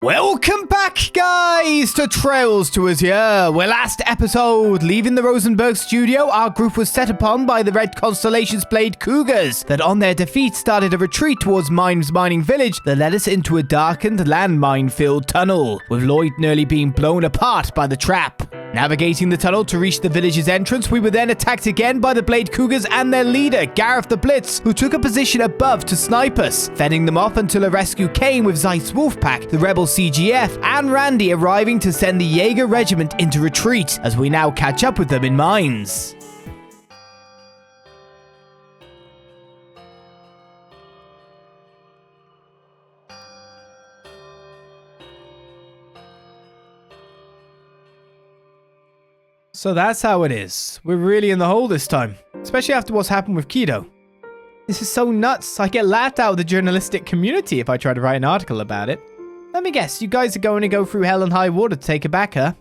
Welcome back, guys, to Trails to Azure, where last episode, leaving the Rosenberg studio, our group was set upon by the Red Constellation's Blade Cougars that on their defeat started a retreat towards Mainz Mining Village that led us into a darkened landmine-filled tunnel, with Lloyd nearly being blown apart by the trap. Navigating the tunnel to reach the village's entrance, we were then attacked again by the Blade Cougars and their leader, Gareth the Blitz, who took a position above to snipe us, fending them off until a rescue came with Zeit's Wolfpack, the rebel CGF, and Randy arriving to send the Jaeger regiment into retreat, as we now catch up with them in Mainz. So that's how it is. We're really in the hole this time, especially after what's happened with Kido. This is so nuts. I get laughed out of the journalistic community if I try to write an article about it. Let me guess, you guys are going to go through hell and high water to take her back, huh?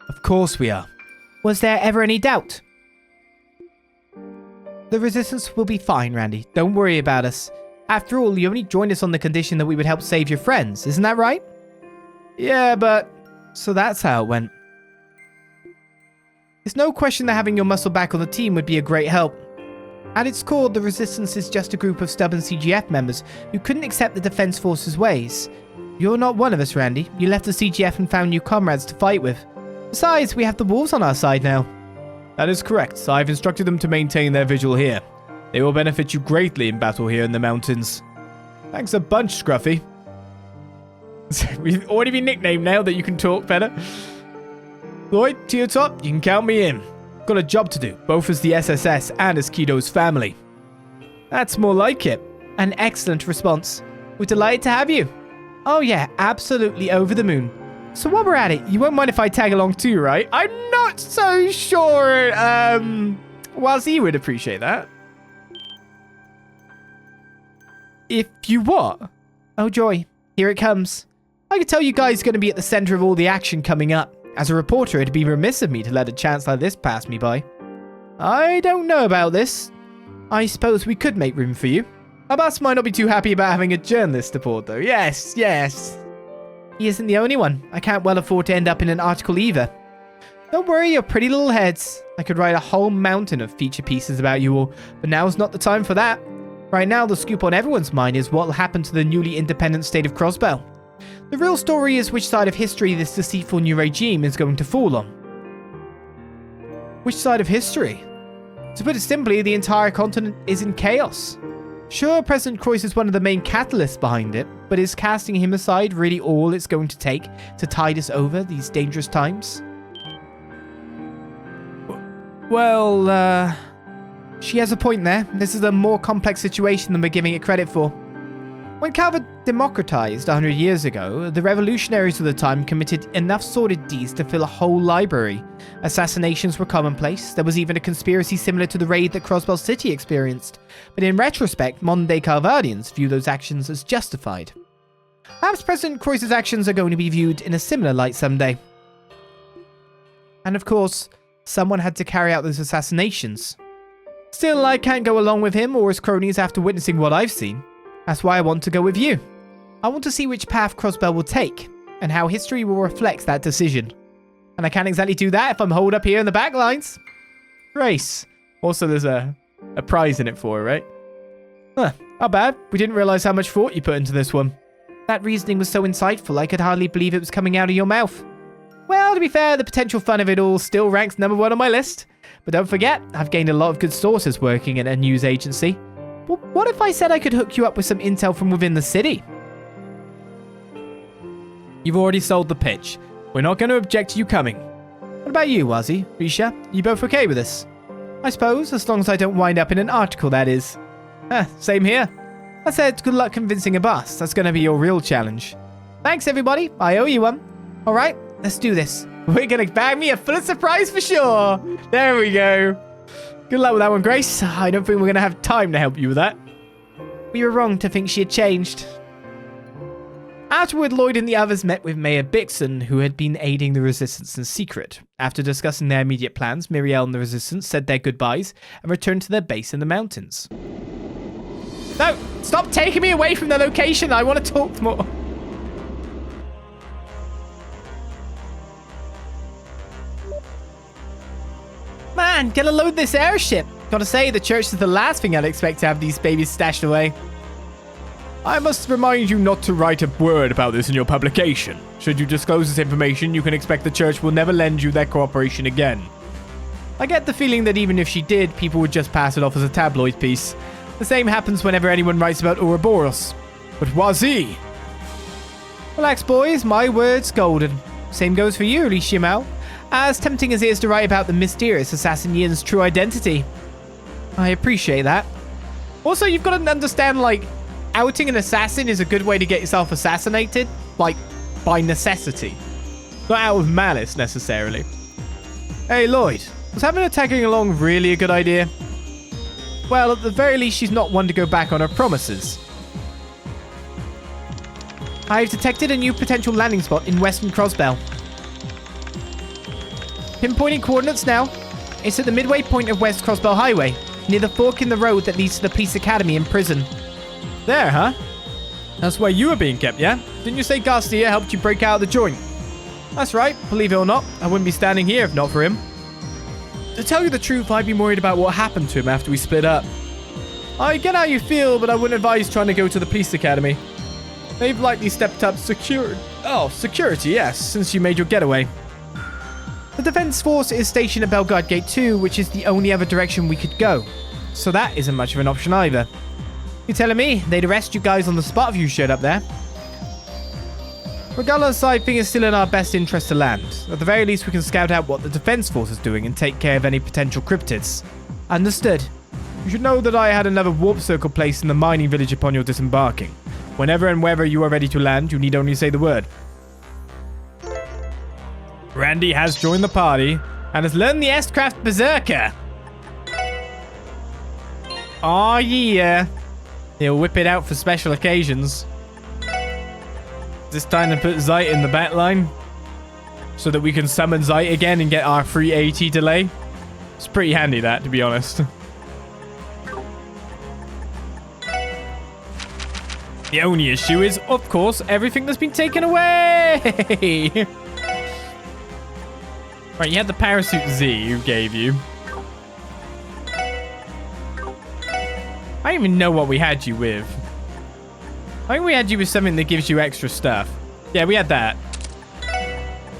Of course we are. Was there ever any doubt? The resistance will be fine, Randy. Don't worry about us. After all, you only joined us on the condition that we would help save your friends, isn't that right? Yeah, but... So that's how it went. There's no question that having your muscle back on the team would be a great help. At its core, the Resistance is just a group of stubborn CGF members who couldn't accept the Defense Force's ways. You're not one of us, Randy. You left the CGF and found new comrades to fight with. Besides, we have the wolves on our side now. That is correct. I've instructed them to maintain their vigil here. They will benefit you greatly in battle here in the mountains. Thanks a bunch, Scruffy. We've already been nicknamed now that you can talk better. Lloyd, to your top, you can count me in. Got a job to do, both as the SSS and as Kido's family. That's more like it. An excellent response. We're delighted to have you. Oh yeah, absolutely over the moon. So while we're at it, you won't mind if I tag along too, right? I'm not so sure, whilst you would appreciate that. If you what? Oh joy, here it comes. I can tell you guys are going to be at the center of all the action coming up. As a reporter, it'd be remiss of me to let a chance like this pass me by. I don't know about this. I suppose we could make room for you. Our boss might not be too happy about having a journalist aboard, though. Yes. He isn't the only one. I can't well afford to end up in an article either. Don't worry your pretty little heads. I could write a whole mountain of feature pieces about you all, but now's not the time for that. Right now, the scoop on everyone's mind is what will happen to the newly independent state of Crossbell. The real story is which side of history this deceitful new regime is going to fall on. Which side of history? To put it simply, the entire continent is in chaos. Sure, President Croix is one of the main catalysts behind it, but is casting him aside really all it's going to take to tide us over these dangerous times? Well, she has a point there. This is a more complex situation than we're giving it credit for. When Calvert democratized 100 years ago, the revolutionaries of the time committed enough sordid deeds to fill a whole library. Assassinations were commonplace. There was even a conspiracy similar to the raid that Crossbell City experienced. But in retrospect, modern-day Calvardians view those actions as justified. Perhaps President Croix's actions are going to be viewed in a similar light someday. And of course, someone had to carry out those assassinations. Still, I can't go along with him or his cronies after witnessing what I've seen. That's why I want to go with you. I want to see which path Crossbell will take, and how history will reflect that decision. And I can't exactly do that if I'm holed up here in the back lines. Grace. Also, there's a prize in it for her, right? Huh, not bad. We didn't realize how much thought you put into this one. That reasoning was so insightful, I could hardly believe it was coming out of your mouth. Well, to be fair, the potential fun of it all still ranks number one on my list. But don't forget, I've gained a lot of good sources working at a news agency. But what if I said I could hook you up with some intel from within the city? You've already sold the pitch. We're not going to object to you coming. What about you, Wazi? Risha? You both okay with this? I suppose, as long as I don't wind up in an article, that is. Same here. I said, good luck convincing a boss. That's going to be your real challenge. Thanks, everybody. I owe you one. All right, let's do this. We're going to bag me a full surprise for sure. There we go. Good luck with that one, Grace. I don't think we're going to have time to help you with that. We were wrong to think she had changed. Afterward, Lloyd and the others met with Mayor Bixon, who had been aiding the Resistance in secret. After discussing their immediate plans, Miriel and the Resistance said their goodbyes and returned to their base in the mountains. No! Stop taking me away from the location! I want to talk more! Man, get a load of this airship. Gotta say, the church is the last thing I'd expect to have these babies stashed away. I must remind you not to write a word about this in your publication. Should you disclose this information, you can expect the church will never lend you their cooperation again. I get the feeling that even if she did, people would just pass it off as a tabloid piece. The same happens whenever anyone writes about Ouroboros. But Wazi! Relax, boys. My word's golden. Same goes for you, Li Shimao. As tempting as it is to write about the mysterious assassin Yin's true identity. I appreciate that. Also, you've got to understand, like, outing an assassin is a good way to get yourself assassinated. Like, by necessity. Not out of malice, necessarily. Hey, Lloyd. Was having her tagging along really a good idea? Well, at the very least, she's not one to go back on her promises. I've detected a new potential landing spot in western Crossbell. Pinpointing coordinates now. It's at the midway point of West Crossbell Highway, near the fork in the road that leads to the police academy and prison. There, huh? That's where you were being kept, yeah? Didn't you say Garcia helped you break out of the joint? That's right. Believe it or not, I wouldn't be standing here if not for him. To tell you the truth, I'd be worried about what happened to him after we split up. I get how you feel, but I wouldn't advise trying to go to the police academy. They've likely stepped up security, yes, since you made your getaway. The defense force is stationed at Bellegarde Gate 2, which is the only other direction we could go. So that isn't much of an option either. You're telling me they'd arrest you guys on the spot if you showed up there? Regardless, I think it's still in our best interest to land. At the very least, we can scout out what the defense force is doing and take care of any potential cryptids. Understood. You should know that I had another warp circle placed in the mining village upon your disembarking. Whenever and wherever you are ready to land, you need only say the word. Randy has joined the party and has learned the S-Craft Berserker. Oh yeah. He'll whip it out for special occasions. This time to put Zeit in the back line so that we can summon Zeit again and get our free AT delay. It's pretty handy, that, to be honest. The only issue is, of course, everything that's been taken away. Right, you had the parachute Z who gave you. I don't even know what we had you with. I think we had you with something that gives you extra stuff. Yeah, we had that.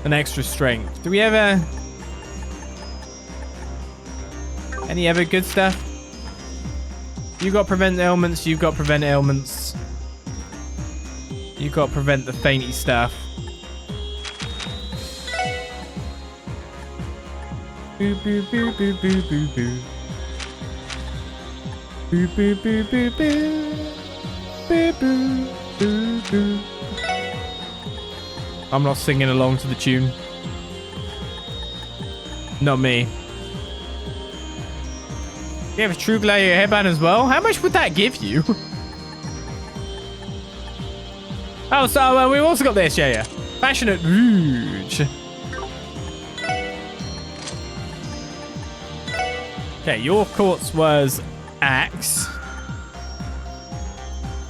An extra strength. Do we ever... any other good stuff? You got prevent ailments, you've got prevent ailments. You got prevent the fainty stuff. Boo boo boo boo boo boo boo. Boo boo boo boo boo. Boo boo boo boo. I'm not singing along to the tune. Not me. You have a True Gladiator headband as well? How much would that give you? Oh, so we've also got this, yeah. Passionate Rouge. Okay, your quartz was Axe.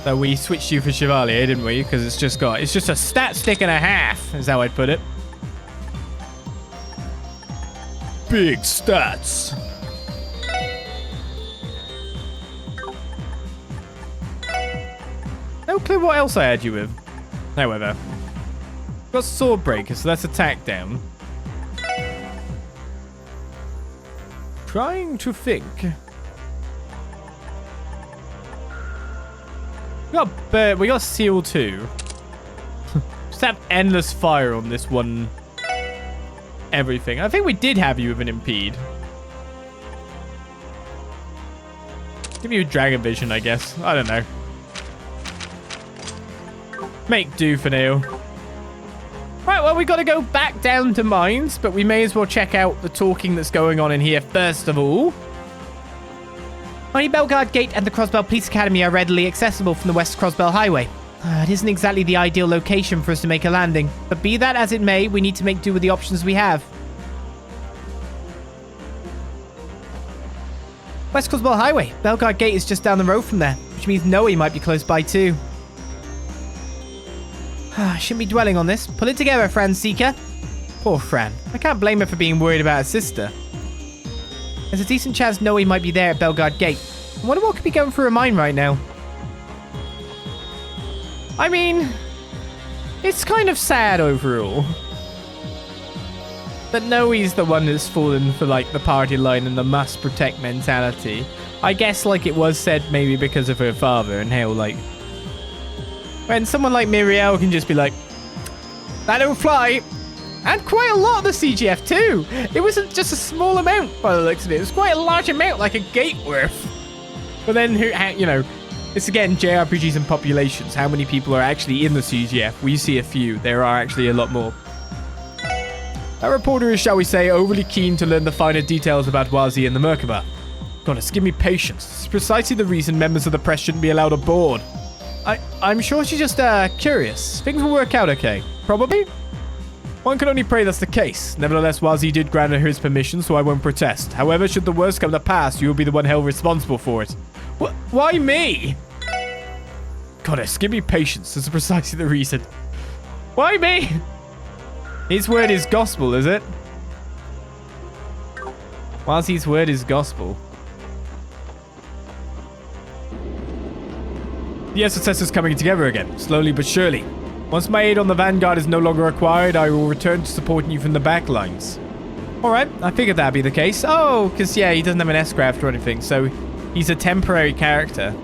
So we switched you for Chevalier, didn't we? Because it's just a stat stick and a half, is how I'd put it. Big stats. No clue what else I had you with. However, got Sword Breaker, so that's attack down. Trying to think. We got Seal 2. Just have endless fire on this one. Everything. I think we did have you with an Impede. Give you a Dragon Vision, I guess. I don't know. Make do for now. Right, well, we got to go back down to Mainz, but we may as well check out the talking that's going on in here first of all. Only Bellegarde Gate and the Crossbell Police Academy are readily accessible from the West Crossbell Highway. It isn't exactly the ideal location for us to make a landing, but be that as it may, we need to make do with the options we have. West Crossbell Highway. Bellegarde Gate is just down the road from there, which means Noe might be close by too. Shouldn't be dwelling on this. Pull it together, Franziska. Poor Fran. I can't blame her for being worried about her sister. There's a decent chance Noe might be there at Belgard Gate. I wonder what could be going through her mind right now. I mean, it's kind of sad overall. But Noe's the one that's fallen for, like, the party line and the must protect mentality. I guess, like, it was said maybe because of her father and how, like, when someone like Miriel can just be like, that don't fly. And quite a lot of the CGF too. It wasn't just a small amount by the looks of it. It was quite a large amount, like a gate worth. But then, you know, it's again JRPGs and populations. How many people are actually in the CGF? We see a few. There are actually a lot more. That reporter is, shall we say, overly keen to learn the finer details about Wazi and the Merkabah. Goddess, give me patience. It's precisely the reason members of the press shouldn't be allowed aboard. I'm sure she's just curious. Things will work out okay. Probably? One can only pray that's the case. Nevertheless, Wazi did grant her his permission, so I won't protest. However, should the worst come to pass, you will be the one held responsible for it. Why me? Goddess, give me patience. This is precisely the reason. Why me? His word is gospel, is it? Wazi's word is gospel. The SSS is coming together again, slowly but surely. Once my aid on the Vanguard is no longer required, I will return to supporting you from the back lines. Alright, I figured that'd be the case. Oh, because yeah, he doesn't have an S-craft or anything, so he's a temporary character.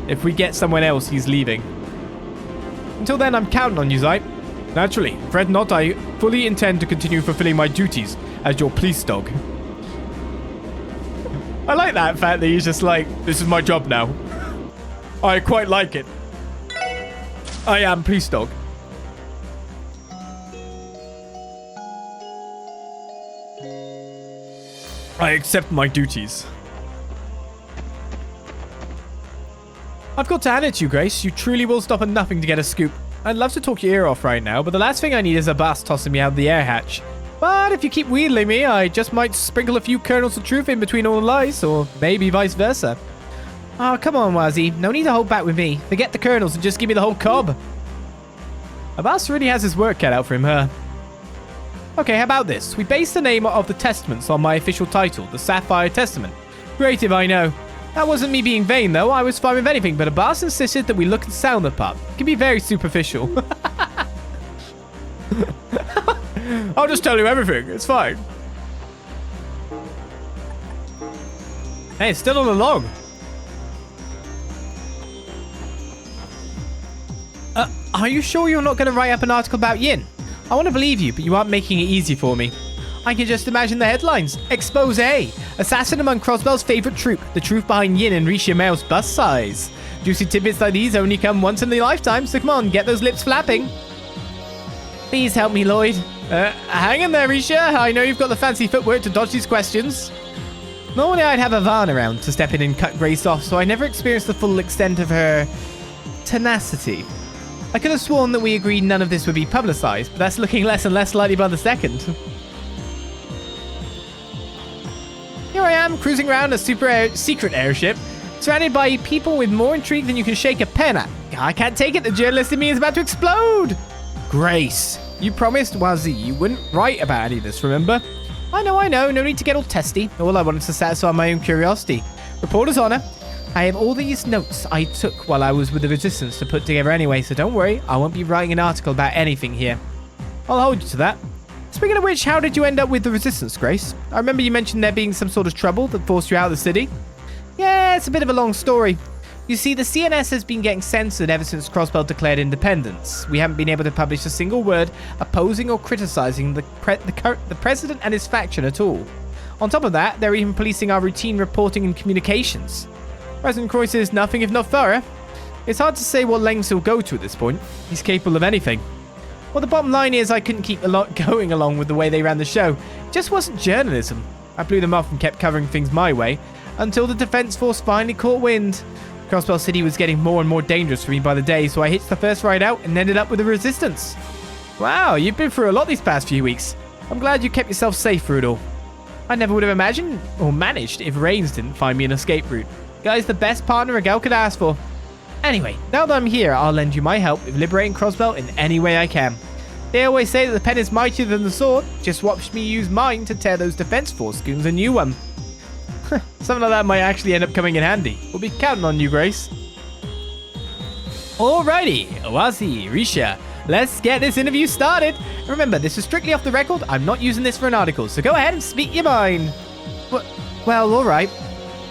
If we get someone else, he's leaving. Until then, I'm counting on you, Zeit. Naturally, fret not, I fully intend to continue fulfilling my duties as your police dog. I like that fact that he's just like, this is my job now. I quite like it. I am police dog. I accept my duties. I've got to hand it to you, Grace. You truly will stop at nothing to get a scoop. I'd love to talk your ear off right now, but the last thing I need is a bus tossing me out of the air hatch. But if you keep wheedling me, I just might sprinkle a few kernels of truth in between all the lies, or maybe vice versa. Oh, come on, Wazi. No need to hold back with me. Forget the kernels and just give me the whole cob. Abbas really has his work cut out for him, huh? Okay, how about this? We base the name of the testaments on my official title, the Sapphire Testament. Creative, I know. That wasn't me being vain, though. I was fine with anything, but Abbas insisted that we look and sound the part. It can be very superficial. I'll just tell you everything. It's fine. Hey, it's still on the log. Are you sure you're not going to write up an article about Yin? I want to believe you, but you aren't making it easy for me. I can just imagine the headlines. Expose. Assassin among Crossbell's favorite troop. The truth behind Yin and Risha Mao's bust size. Juicy tidbits like these only come once in a lifetime, so come on, get those lips flapping. Please help me, Lloyd. Hang in there, Risha. I know you've got the fancy footwork to dodge these questions. Normally I'd have Ivan around to step in and cut Grace off, so I never experienced the full extent of her tenacity. I could have sworn that we agreed none of this would be publicized, but that's looking less and less likely by the second. Here I am, cruising around a secret airship, surrounded by people with more intrigue than you can shake a pen at. I can't take it, the journalist in me is about to explode! Grace, you promised Wazi you wouldn't write about any of this, remember? I know, no need to get all testy. All I wanted to satisfy my own curiosity. Reporter's honor. I have all these notes I took while I was with the Resistance to put together anyway, so don't worry, I won't be writing an article about anything here. I'll hold you to that. Speaking of which, how did you end up with the Resistance, Grace? I remember you mentioned there being some sort of trouble that forced you out of the city. Yeah, it's a bit of a long story. You see, the CNS has been getting censored ever since Crossbell declared independence. We haven't been able to publish a single word opposing or criticizing the president and his faction at all. On top of that, they're even policing our routine reporting and communications. President Croix is nothing if not thorough. It's hard to say what lengths he'll go to at this point. He's capable of anything. Well, the bottom line is I couldn't keep going along with the way they ran the show. It just wasn't journalism. I blew them off and kept covering things my way until the Defense Force finally caught wind. Crossbell City was getting more and more dangerous for me by the day, so I hitched the first ride out and ended up with the Resistance. Wow, you've been through a lot these past few weeks. I'm glad you kept yourself safe through it all. I never would have imagined or managed if Reigns didn't find me an escape route. Guy's the best partner a gal could ask for. Anyway, now that I'm here, I'll lend you my help with liberating Crossbell in any way I can. They always say that the pen is mightier than the sword. Just watch me use mine to tear those Defense Force goons a new one. Something like that might actually end up coming in handy. We'll be counting on you, Grace. Alrighty, Owazi, Risha, let's get this interview started. Remember, this is strictly off the record. I'm not using this for an article, so go ahead and speak your mind. Well, alright.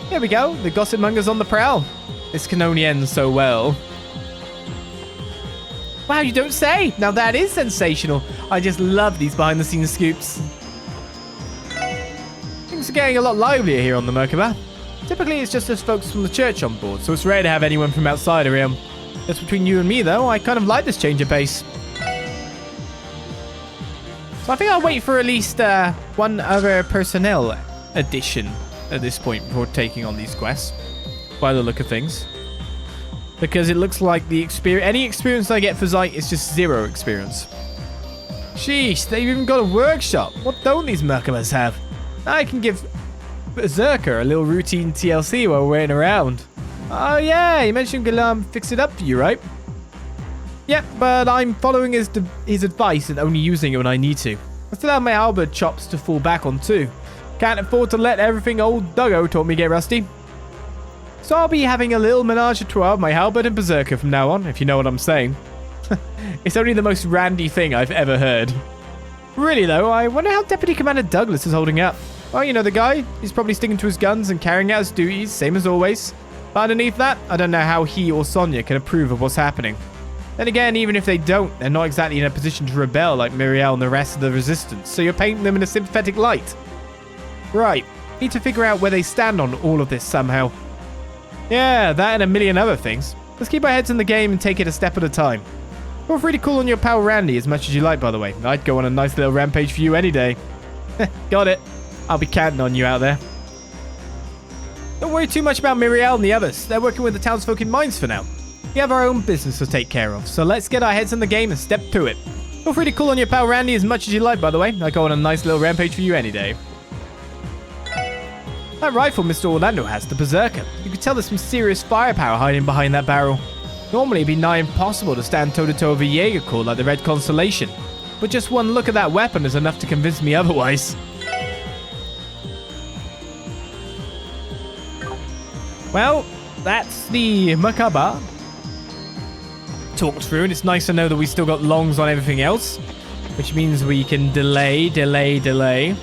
Here we go, the gossip monger's on the prowl. This can only end so well. Wow, you don't say! Now that is sensational. I just love these behind-the-scenes scoops. Things are getting a lot livelier here on the Merkabah. Typically, it's just us folks from the church on board, so it's rare to have anyone from outside around. Just between you and me, though, I kind of like this change of pace. So I think I'll wait for at least one other personnel addition at this point before taking on these quests, by the look of things. Because it looks like any experience I get for Zeit is just 0 experience. Sheesh, they've even got a workshop. What don't these Merkabahs have? I can give Berserker a little routine TLC while we're waiting around. Oh yeah, you mentioned Galam fix it up for you, right? Yep, but I'm following his advice and only using it when I need to. I still have my halberd chops to fall back on too. Can't afford to let everything old Duggo taught me get rusty. So I'll be having a little menage a trois of my halberd and Berserker from now on, if you know what I'm saying. It's only the most randy thing I've ever heard. Really though, I wonder how Deputy Commander Douglas is holding up. Well, you know the guy. He's probably sticking to his guns and carrying out his duties, same as always. But underneath that, I don't know how he or Sonia can approve of what's happening. Then again, even if they don't, they're not exactly in a position to rebel like Miriel and the rest of the Resistance, so you're painting them in a sympathetic light. Right, need to figure out where they stand on all of this somehow. Yeah, that and a million other things. Let's keep our heads in the game and take it a step at a time. Feel free to call on your pal Randy as much as you like, by the way. I'd go on a nice little rampage for you any day. Got it. I'll be counting on you out there. Don't worry too much about Miriel and the others. They're working with the townsfolk in Mainz for now. We have our own business to take care of, so let's get our heads in the game and step to it. Feel free to call on your pal Randy as much as you like, by the way. I'd go on a nice little rampage for you any day. That rifle Mr. Orlando has, the Berserker. You could tell there's some serious firepower hiding behind that barrel. Normally it'd be nigh impossible to stand toe-to-toe with a Jaeger Corps like the Red Constellation. But just one look at that weapon is enough to convince me otherwise. Well, that's the Merkabah talked through, and it's nice to know that we still got longs on everything else, which means we can delay.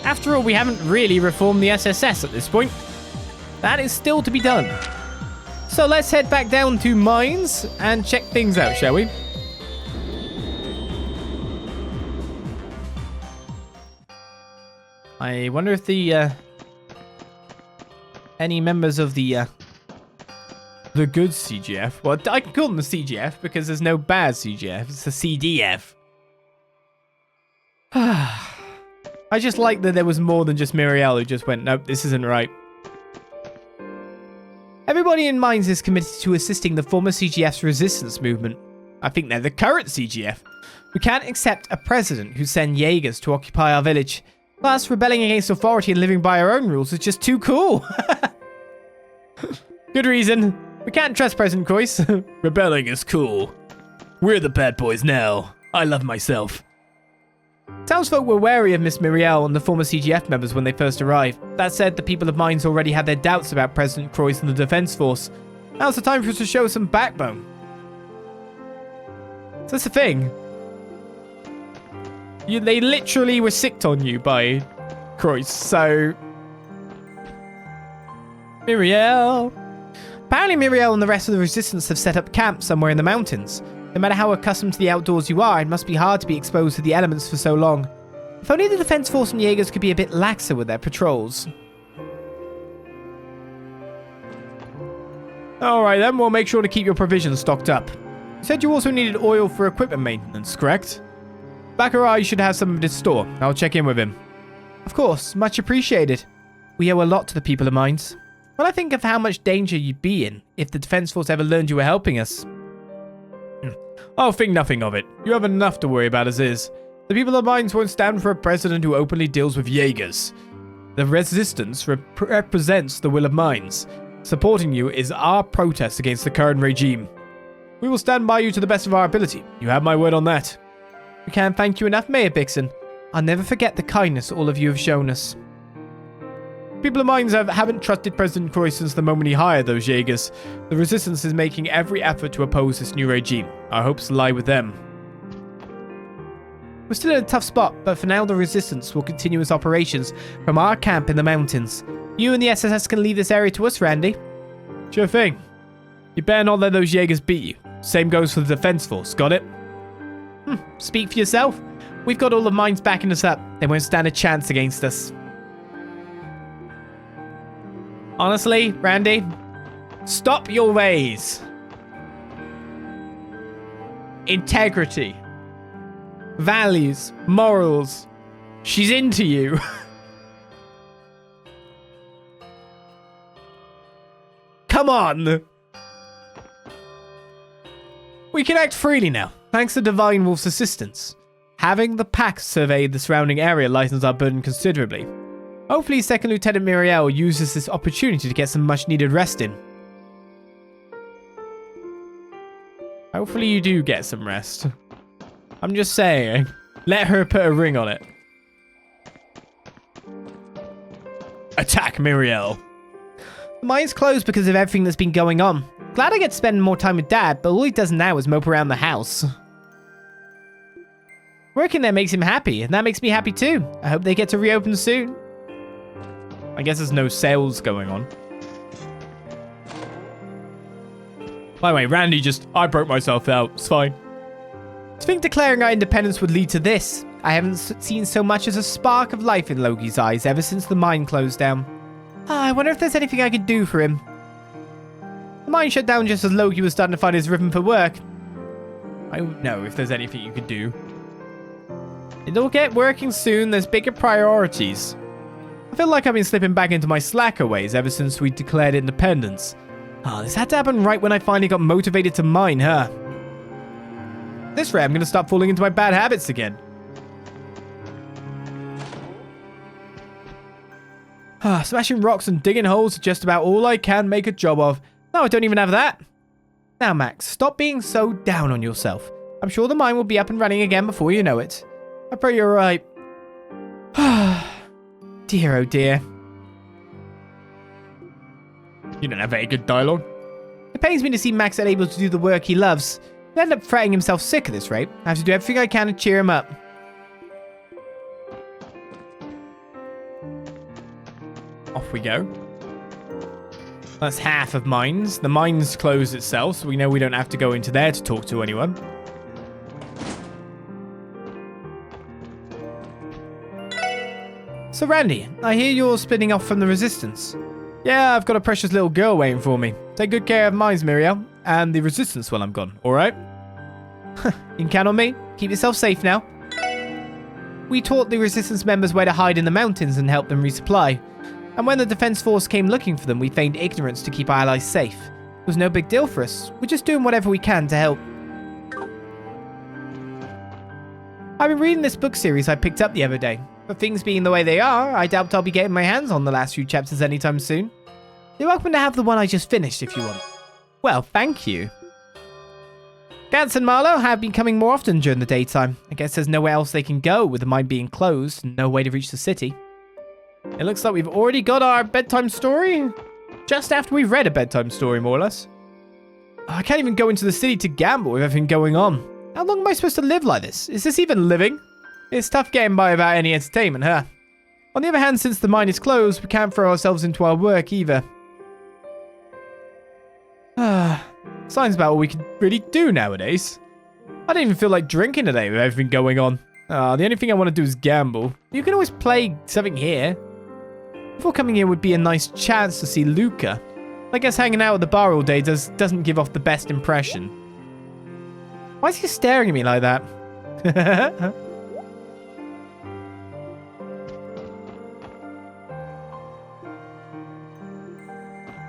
After all, we haven't really reformed the SSS at this point. That is still to be done. So let's head back down to Mainz and check things out, shall we? I wonder if any members of the good CGF. Well, I can call them the CGF because there's no bad CGF. It's the CDF. I just like that there was more than just Miriel who just went, nope, this isn't right. Everybody in Mainz is committed to assisting the former CGF's resistance movement. I think they're the current CGF. We can't accept a president who sends Jaegers to occupy our village. Plus, rebelling against authority and living by our own rules is just too cool. Good reason. We can't trust President Croix. Rebelling is cool. We're the bad boys now. I love myself. Townsfolk were wary of Miss Miriel and the former CGF members when they first arrived. That said, the people of Mainz already had their doubts about President Croix and the Defense Force. Now's the time for us to show some backbone. So that's the thing. They literally were sicked on you by Croix, so... Miriel. Apparently Miriel and the rest of the Resistance have set up camp somewhere in the mountains. No matter how accustomed to the outdoors you are, it must be hard to be exposed to the elements for so long. If only the Defense Force and Jaegers could be a bit laxer with their patrols. Alright then, we'll make sure to keep your provisions stocked up. You said you also needed oil for equipment maintenance, correct? Baccarat should have some of this store. I'll check in with him. Of course, much appreciated. We owe a lot to the people of Mainz. When I think of how much danger you'd be in if the Defense Force ever learned you were helping us. I'll think nothing of it. You have enough to worry about as is. The people of Mainz won't stand for a president who openly deals with Jaegers. The Resistance represents the will of Mainz. Supporting you is our protest against the current regime. We will stand by you to the best of our ability. You have my word on that. We can't thank you enough, Mayor Bixen. I'll never forget the kindness all of you have shown us. People of Mainz haven't trusted President Croy since the moment he hired those Jaegers. The resistance is making every effort to oppose this new regime. Our hopes lie with them. We're still in a tough spot, but for now the resistance will continue its operations from our camp in the mountains. You and the SSS can leave this area to us, Randy. Sure thing. You better not let those Jaegers beat you. Same goes for the defense force, got it? Speak for yourself. We've got all of Mainz backing us up. They won't stand a chance against us. Honestly, Randy, stop your ways. Integrity. Values. Morals. She's into you. Come on. We can act freely now, thanks to Divine Wolf's assistance. Having the pack survey the surrounding area lightens our burden considerably. Hopefully, Second Lieutenant Muriel uses this opportunity to get some much-needed rest in. Hopefully you do get some rest. I'm just saying, let her put a ring on it. Attack Muriel. The mine's closed because of everything that's been going on. Glad I get to spend more time with Dad, but all he does now is mope around the house. Working there makes him happy, and that makes me happy too. I hope they get to reopen soon. I guess there's no sales going on. By the way, Randy I broke myself out. It's fine. To think declaring our independence would lead to this. I haven't seen so much as a spark of life in Loki's eyes ever since the mine closed down. I wonder if there's anything I could do for him. The mine shut down just as Loki was starting to find his rhythm for work. I don't know if there's anything you could do. It'll get working soon. There's bigger priorities. I feel like I've been slipping back into my slacker ways ever since we declared independence. This had to happen right when I finally got motivated to mine, huh? This way, I'm going to start falling into my bad habits again. Smashing rocks and digging holes are just about all I can make a job of. No, I don't even have that. Now, Max, stop being so down on yourself. I'm sure the mine will be up and running again before you know it. I pray you're right. Dear, oh dear. You don't have very good dialogue. It pains me to see Max unable to do the work he loves. He'll end up fretting himself sick at this rate. I have to do everything I can to cheer him up. Off we go. That's half of mines. The mine's closed itself, so we know we don't have to go into there to talk to anyone. So Randy, I hear you're splitting off from the resistance. Yeah, I've got a precious little girl waiting for me. Take good care of Mainz, Muriel, and the resistance while I'm gone, alright? You can count on me. Keep yourself safe now. We taught the resistance members where to hide in the mountains and help them resupply. And when the defense force came looking for them, we feigned ignorance to keep our allies safe. It was no big deal for us. We're just doing whatever we can to help. I've been reading this book series I picked up the other day. But things being the way they are, I doubt I'll be getting my hands on the last few chapters anytime soon. You're welcome to have the one I just finished if you want. Well, thank you. Gantz and Marlowe have been coming more often during the daytime. I guess there's nowhere else they can go with the mine being closed and no way to reach the city. It looks like we've already got our bedtime story. Just after we've read a bedtime story, more or less. I can't even go into the city to gamble with everything going on. How long am I supposed to live like this? Is this even living? It's tough getting by without any entertainment, huh? On the other hand, since the mine is closed, we can't throw ourselves into our work either. Signs about all we can really do nowadays. I don't even feel like drinking today with everything going on. The only thing I want to do is gamble. You can always play something here. Before coming here would be a nice chance to see Luca. I guess hanging out at the bar all day doesn't give off the best impression. Why is he staring at me like that?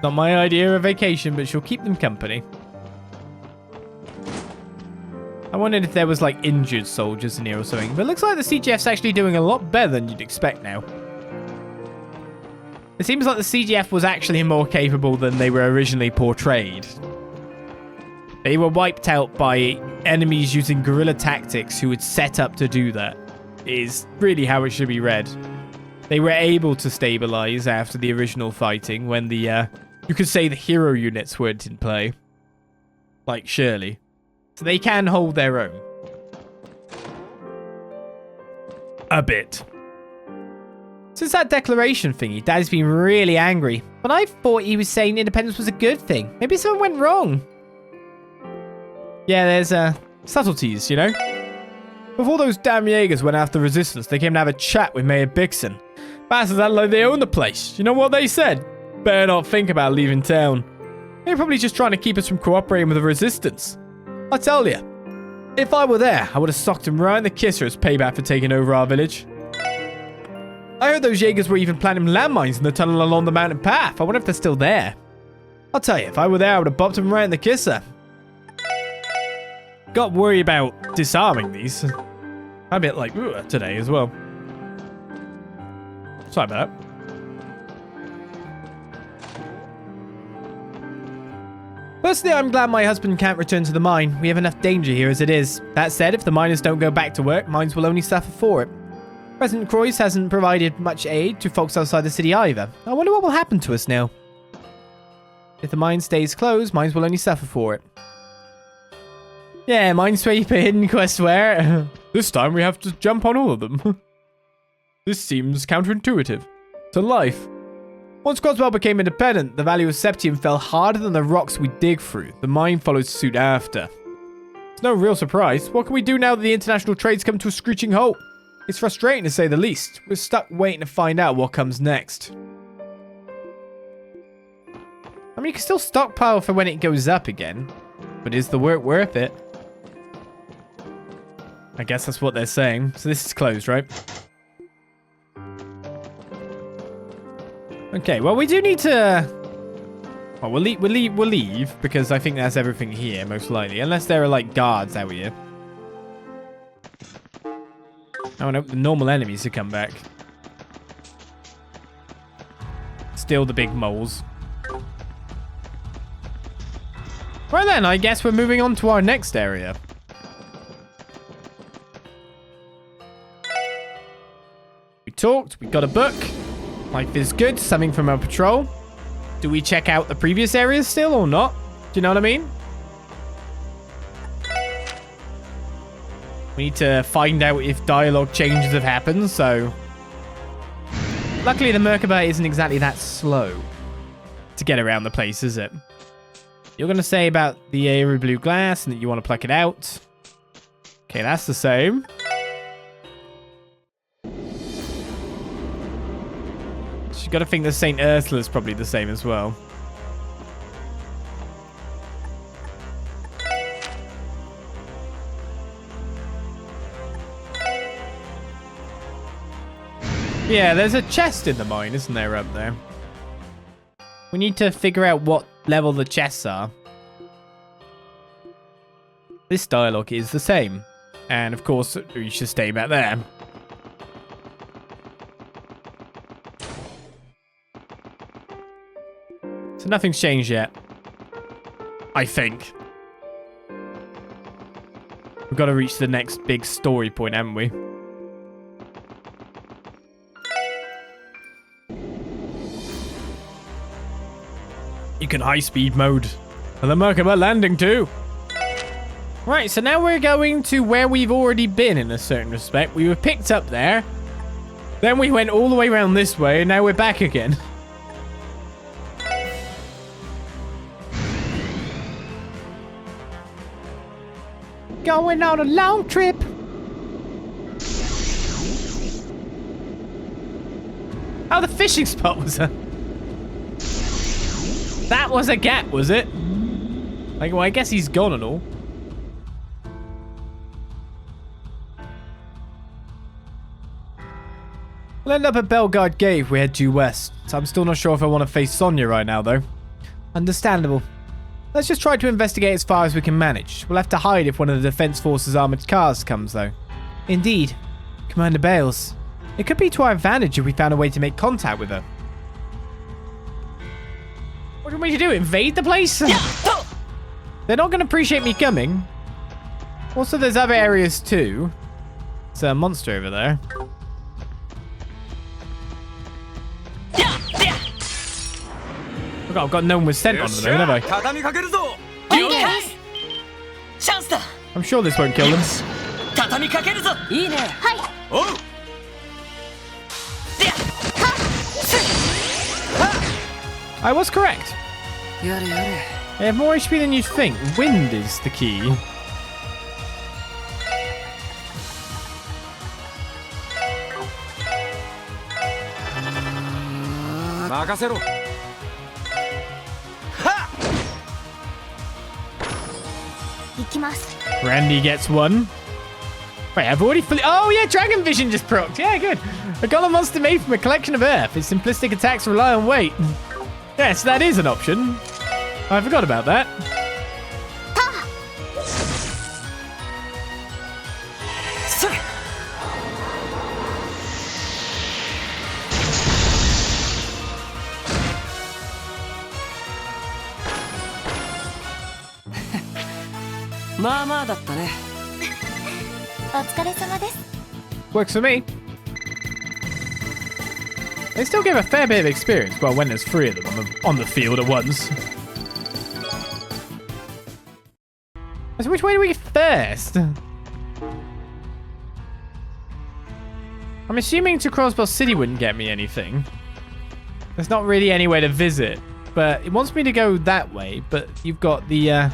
Not my idea of vacation, but she'll keep them company. I wondered if there was like injured soldiers in here or something, but it looks like the CGF's actually doing a lot better than you'd expect now. It seems like the CGF was actually more capable than they were originally portrayed. They were wiped out by enemies using guerrilla tactics who would set up to do that. Is really how it should be read. They were able to stabilize after the original fighting when the, you could say the hero units weren't in play. Like Shirley. So they can hold their own. A bit. Since that declaration thingy, Dad's been really angry. But I thought he was saying independence was a good thing. Maybe something went wrong. Yeah, there's, subtleties, you know? Before those damn Jaegers went after the resistance, they came to have a chat with Mayor Bixon. Bastards act like they own the place. You know what they said? Better not think about leaving town. They're probably just trying to keep us from cooperating with the resistance. I tell you, if I were there, I would have socked him right in the kisser as payback for taking over our village. I heard those Jaegers were even planting landmines in the tunnel along the mountain path. I wonder if they're still there. I'll tell you, if I were there, I would have bopped him right in the kisser. Got worried about disarming these. I'm a bit like today as well. Sorry about that. Personally, I'm glad my husband can't return to the mine. We have enough danger here as it is. That said, if the miners don't go back to work, mines will only suffer for it. President Croix hasn't provided much aid to folks outside the city either. I wonder what will happen to us now. If the mine stays closed, mines will only suffer for it. Yeah, Minesweeper, Hidden Questware. This time we have to jump on all of them. This seems counterintuitive to life. Once Crossbell became independent, the value of septium fell harder than the rocks we dig through. The mine followed suit after. It's no real surprise. What can we do now that the international trade's come to a screeching halt? It's frustrating to say the least. We're stuck waiting to find out what comes next. I mean, you can still stockpile for when it goes up again. But is the work worth it? I guess that's what they're saying. So this is closed, right? Okay, well, we do need to... Well, we'll leave, because I think that's everything here, most likely. Unless there are, like, guards out here. Oh, no, the normal enemies to come back. Still the big moles. Right then, I guess we're moving on to our next area. We talked, we got a book. Life is good, something from our patrol. Do we check out the previous areas still or not? Do you know what I mean? We need to find out if dialogue changes have happened, so... Luckily, the Merkabah isn't exactly that slow to get around the place, is it? You're going to say about the airy blue glass and that you want to pluck it out. Okay, that's the same. You got to think that St. Ursula's probably the same as well. Yeah, there's a chest in the mine, isn't there, up there? We need to figure out what level the chests are. This dialogue is the same. And, of course, we should stay back there. So nothing's changed yet. I think. We've got to reach the next big story point, haven't we? You can high-speed mode. And the Merkabah landing too. Right, so now we're going to where we've already been in a certain respect. We were picked up there. Then we went all the way around this way, and now we're back again. Going on a long trip. Oh, the fishing spot was a... That was a gap, was it? Like, well, I guess he's gone and all. We'll end up at Bellegarde Gate if we head due west. So I'm still not sure if I want to face Sonia right now, though. Understandable. Let's just try to investigate as far as we can manage. We'll have to hide if one of the Defense Force's armored cars comes, though. Indeed. Commander Bales. It could be to our advantage if we found a way to make contact with her. What do you want me to do? Invade the place? They're not going to appreciate me coming. Also, there's other areas too. There's a monster over there. I've got no one with scent on them, have I? 畳みかけるぞ チャンスだ I'm sure this won't kill them. 畳みかけるぞいいねはいおう I was correct. やれやれ They have more HP than you'd think. Wind is the key. 任せろ 行きます Randy gets one. Wait, I've already... Oh, yeah, Dragon Vision just procced. Yeah, good. A golem monster made from a collection of earth. Its simplistic attacks rely on weight. Yes, that is an option. I forgot about that. それ まあまあだったね お疲れ様です Works for me. They still give a fair bit of experience, well, when there's 3 of them on the field at once. So which way do we get first? I'm assuming to Crossbell City wouldn't get me anything. There's not really anywhere to visit, but it wants me to go that way, but you've got the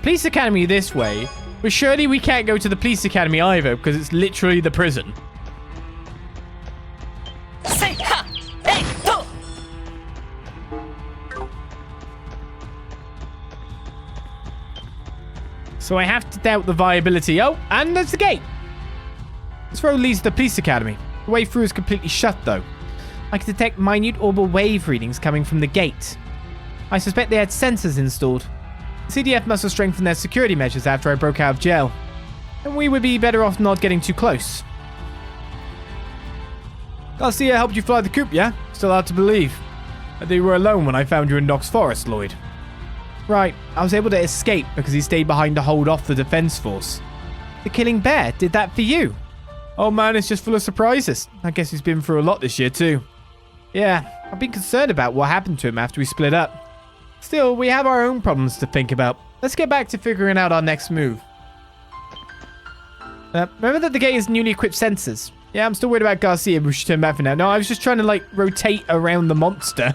police academy this way, but surely we can't go to the police academy either because it's literally the prison. So I have to doubt the viability. Oh, and there's the gate. This road leads to the police academy. The way through is completely shut though. I can detect minute orbital wave readings coming from the gate. I suspect they had sensors installed. CGF must have strengthened their security measures after I broke out of jail. And we would be better off not getting too close. Garcia helped you fly the coop, yeah? Still hard to believe. That you were alone when I found you in Knox Forest, Lloyd. Right, I was able to escape because he stayed behind to hold off the defense force. The killing bear did that for you. Oh man, it's just full of surprises. I guess he's been through a lot this year too. Yeah, I've been concerned about what happened to him after we split up. Still, we have our own problems to think about. Let's get back to figuring out our next move. Remember that the gate has newly equipped sensors. Yeah, I'm still worried about Garcia, but we should turn back for now. No, I was just trying to, like, rotate around the monster.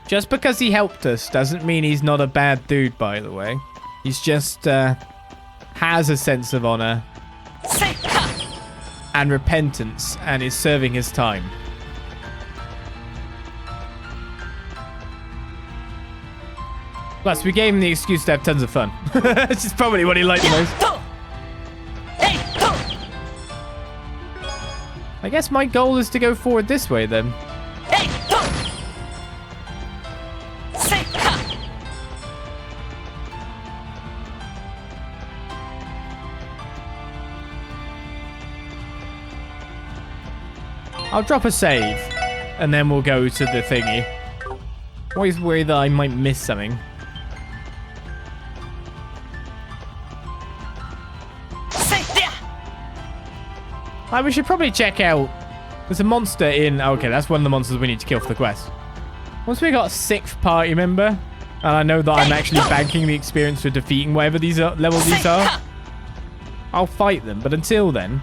Just because he helped us doesn't mean he's not a bad dude, by the way. He's just, has a sense of honor and repentance and is serving his time. Plus, we gave him the excuse to have tons of fun. This is probably what he liked the most. I guess my goal is to go forward this way then. I'll drop a save, and then we'll go to the thingy. Always worried that I might miss something. We should probably check out... There's a monster in... Okay, that's one of the monsters we need to kill for the quest. Once we got a 6th party member, and I know that I'm actually banking the experience for defeating whatever these levels these are, I'll fight them. But until then,